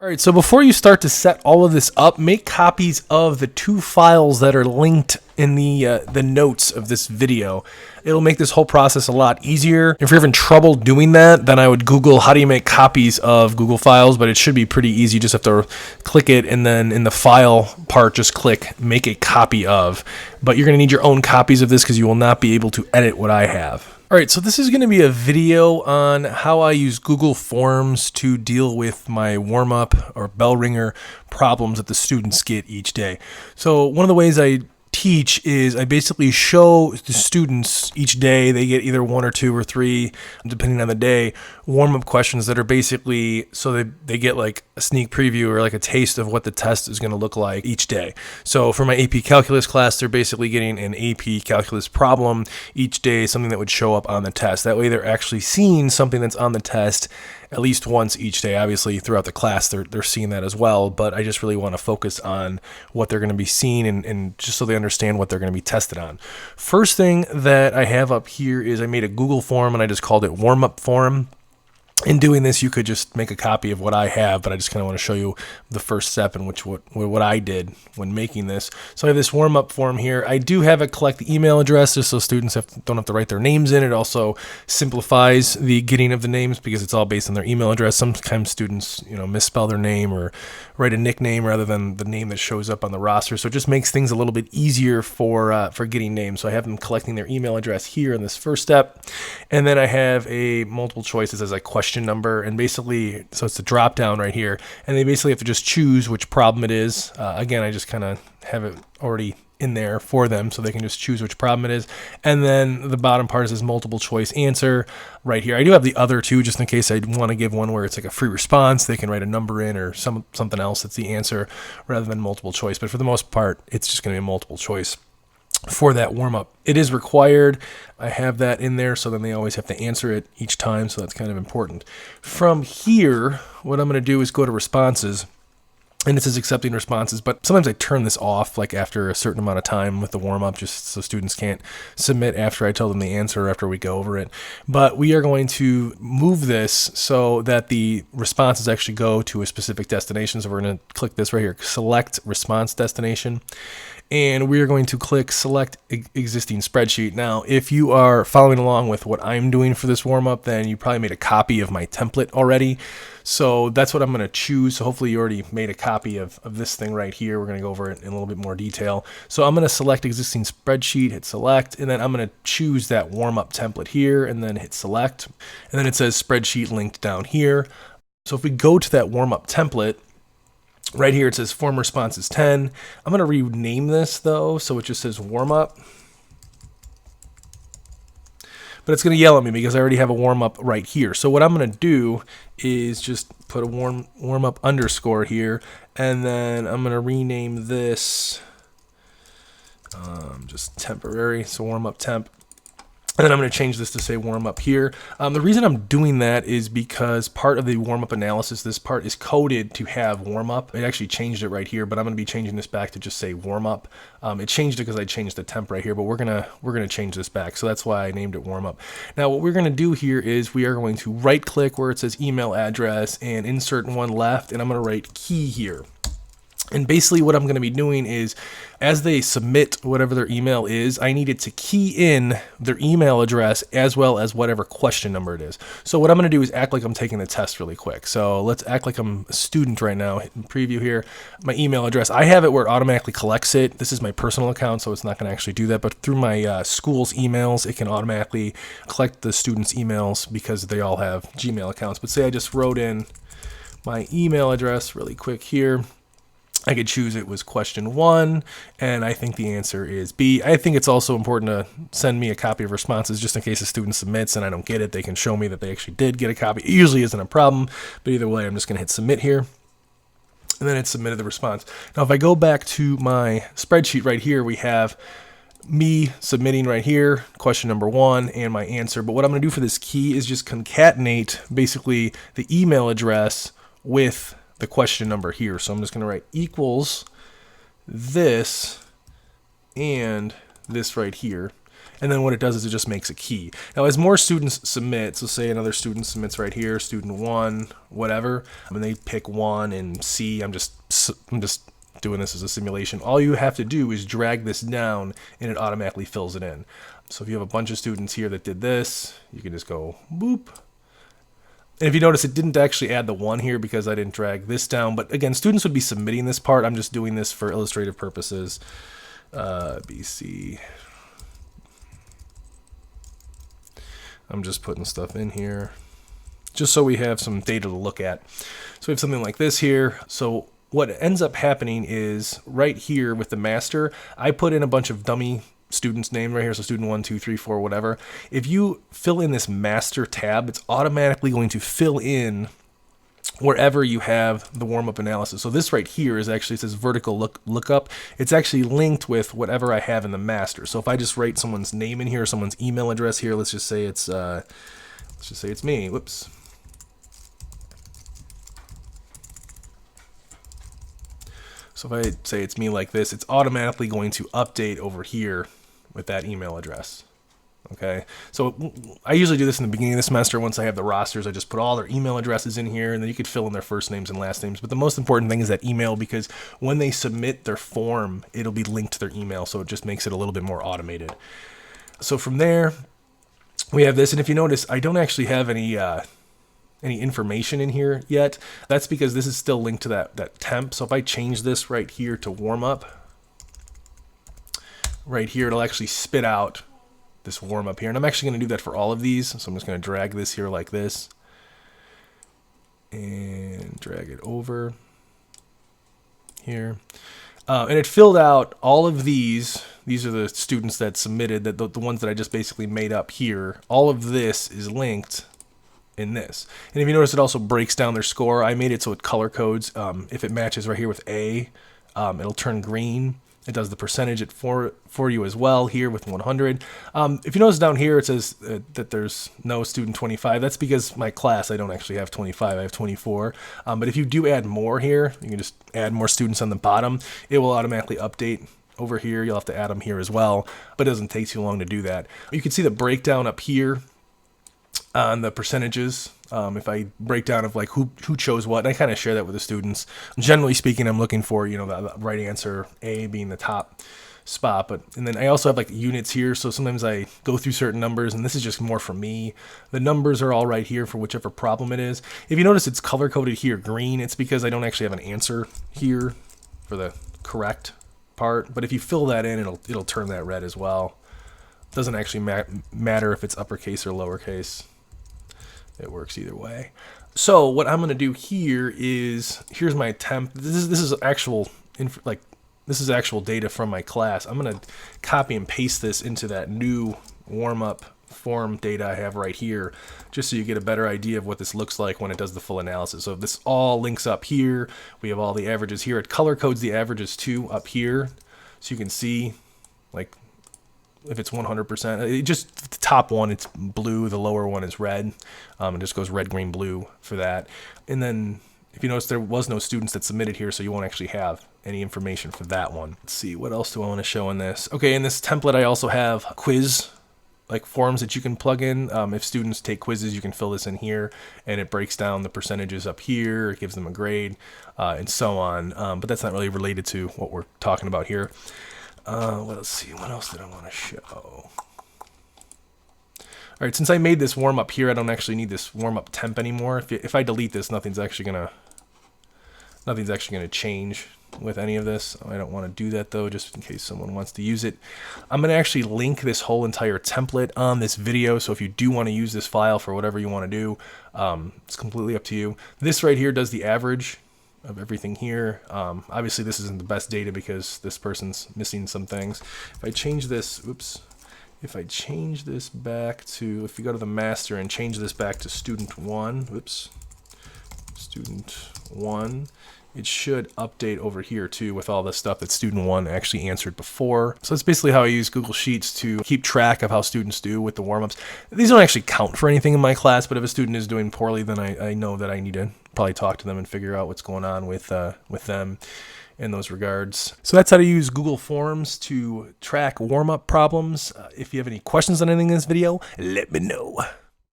All right, so before you start to set all of this up, make copies of the 2 files that are linked in the notes of this video. It'll make this whole process a lot easier. If you're having trouble doing that, then I would Google how do you make copies of Google files, but it should be pretty easy. You just have to click it, and then in the file part, just click make a copy of. But you're going to need your own copies of this because you will not be able to edit what I have. All right, so this is going to be a video on how I use Google Forms to deal with my warm-up or bell ringer problems that the students get each day. So one of the ways I teach is I basically show the students each day, they get either 1 or 2 or 3, depending on the day, warm-up questions that are basically so they get like a sneak preview or like a taste of what the test is going to look like each day. So for my AP Calculus class, they're basically getting an AP Calculus problem each day, something that would show up on the test. That way they're actually seeing something that's on the test at least once each day. Obviously, throughout the class, they're seeing that as well, but I just really want to focus on what they're going to be seeing and just so they understand what they're going to be tested on. First thing that I have up here is I made a Google form, and I just called it warm-up form. In doing this, you could just make a copy of what I have, but I just kind of want to show you the first step in which what I did when making this. So I have this warm-up form here. I do have it collect the email address just so students don't have to write their names in. It also simplifies the getting of the names because it's all based on their email address. Sometimes students, misspell their name or write a nickname rather than the name that shows up on the roster. So it just makes things a little bit easier for getting names. So I have them collecting their email address here in this first step, and then I have a multiple choice that says like question number, and basically, so it's a drop down right here, and they basically have to just choose which problem it is. Again, I just kind of have it already in there for them so they can just choose which problem it is. And then the bottom part is this multiple choice answer right here. I do have the other two just in case I want to give one where it's like a free response. They can write a number in or something else that's the answer rather than multiple choice. But for the most part, it's just going to be a multiple choice for that warm-up. It is required. I have that in there, so then they always have to answer it each time, so that's kind of important. From here, what I'm going to do is go to responses, and this is accepting responses, but sometimes I turn this off like after a certain amount of time with the warm-up just so students can't submit after I tell them the answer or after we go over it. But we are going to move this so that the responses actually go to a specific destination. So we're going to click this right here, select response destination. And we are going to click select existing spreadsheet. Now, if you are following along with what I'm doing for this warm-up, then you probably made a copy of my template already. So that's what I'm going to choose. So hopefully you already made a copy of this thing right here. We're going to go over it in a little bit more detail. So I'm going to select existing spreadsheet, hit select, and then I'm going to choose that warm-up template here and then hit select. And then it says spreadsheet linked down here. So if we go to that warm-up template, right here it says form response is 10. I'm going to rename this though, so it just says warm up. But it's going to yell at me because I already have a warm up right here. So what I'm going to do is just put a warm up underscore here, and then I'm going to rename this just temporary, so warm up temp. And then I'm going to change this to say warm up here. The reason I'm doing that is because part of the warm up analysis, this part is coded to have warm up. It actually changed it right here, but I'm going to be changing this back to just say warm up. It changed it because I changed the temp right here, but we're gonna change this back. So that's why I named it warm up. Now what we're going to do here is we are going to right click where it says email address and insert one left, and I'm going to write key here. And basically what I'm going to be doing is as they submit whatever their email is, I need it to key in their email address as well as whatever question number it is. So what I'm going to do is act like I'm taking the test really quick. So let's act like I'm a student right now. Hit preview here. My email address, I have it where it automatically collects it. This is my personal account, so it's not going to actually do that. But through my school's emails, it can automatically collect the students' emails because they all have Gmail accounts. But say I just wrote in my email address really quick here. I could choose it was question 1, and I think the answer is B. I think it's also important to send me a copy of responses just in case a student submits and I don't get it. They can show me that they actually did get a copy. It usually isn't a problem, but either way, I'm just going to hit submit here. And then it submitted the response. Now, if I go back to my spreadsheet right here, we have me submitting right here, question number 1, and my answer. But what I'm going to do for this key is just concatenate basically the email address with the question number here. So I'm just going to write equals this and this right here. And then what it does is it just makes a key. Now, as more students submit, so say another student submits right here, student 1, whatever, and they pick 1 and C, I'm just doing this as a simulation. All you have to do is drag this down and it automatically fills it in. So if you have a bunch of students here that did this, you can just go boop. And if you notice, it didn't actually add the 1 here because I didn't drag this down. But again, students would be submitting this part. I'm just doing this for illustrative purposes. BC. I'm just putting stuff in here just so we have some data to look at. So we have something like this here. So what ends up happening is right here with the master, I put in a bunch of dummy students' name right here. So student 1, 2, 3, 4, whatever. If you fill in this master tab, it's automatically going to fill in wherever you have the warm-up analysis. So this right here is actually, it says vertical lookup. It's actually linked with whatever I have in the master. So if I just write someone's name in here, someone's email address here, let's just say it's me. Whoops. So if I say it's me like this, it's automatically going to update over here with that email address. Okay, so I usually do this in the beginning of the semester. Once I have the rosters, I just put all their email addresses in here, and then you could fill in their first names and last names. But the most important thing is that email, because when they submit their form, it'll be linked to their email, so it just makes it a little bit more automated. So from there, we have this, and if you notice, I don't actually have any information in here yet. That's because this is still linked to that temp. So if I change this right here to warm up, right here, it'll actually spit out this warm up here. And I'm actually going to do that for all of these. So I'm just going to drag this here like this and drag it over here. And it filled out all of these. These are the students that submitted, the ones that I just basically made up here. All of this is linked in this. And if you notice, it also breaks down their score. I made it so it color codes. If it matches right here with A, it'll turn green. It does the percentage for you as well here with 100. If you notice down here, it says that there's no student 25. That's because my class, I don't actually have 25. I have 24. But if you do add more here, you can just add more students on the bottom. It will automatically update over here. You'll have to add them here as well, but it doesn't take too long to do that. You can see the breakdown up here on the percentages. If I break down of like who chose what, and I kind of share that with the students. Generally speaking, I'm looking for, the right answer, A being the top spot. And then I also have like units here. So sometimes I go through certain numbers, and this is just more for me. The numbers are all right here for whichever problem it is. If you notice, it's color coded here green. It's because I don't actually have an answer here for the correct part. But if you fill that in, it'll turn that red as well. It doesn't actually matter if it's uppercase or lowercase. It works either way. So what I'm going to do here is, here's my temp. This is actual data from my class. I'm going to copy and paste this into that new warm-up form data I have right here, just so you get a better idea of what this looks like when it does the full analysis. So if this all links up here, we have all the averages here. It color codes the averages too up here, so you can see like if it's 100%, it just the top one, it's blue, the lower one is red. It just goes red, green, blue for that. And then if you notice, there was no students that submitted here, so you won't actually have any information for that one. Let's see, what else do I want to show in this? Okay, in this template, I also have quiz like forms that you can plug in. If students take quizzes, you can fill this in here, and it breaks down the percentages up here. It gives them a grade, and so on. But that's not really related to what we're talking about here. Let's see, what else did I want to show? All right, since I made this warm up here, I don't actually need this warm up temp anymore. If I delete this, nothing's actually gonna change with any of this. I don't want to do that though, just in case someone wants to use it. I'm gonna actually link this whole entire template on this video, so if you do want to use this file for whatever you want to do, it's completely up to you. This right here does the average of everything here. Obviously this isn't the best data because this person's missing some things. If I change this, if I change this back to, if you go to the master and change this back to student 1, student 1, it should update over here too with all the stuff that student 1 actually answered before. So that's basically how I use Google Sheets to keep track of how students do with the warm-ups. These don't actually count for anything in my class, but if a student is doing poorly, then I know that I need to probably talk to them and figure out what's going on with them. in those regards. So that's how to use Google Forms to track warm-up problems. If you have any questions on anything in this video, let me know.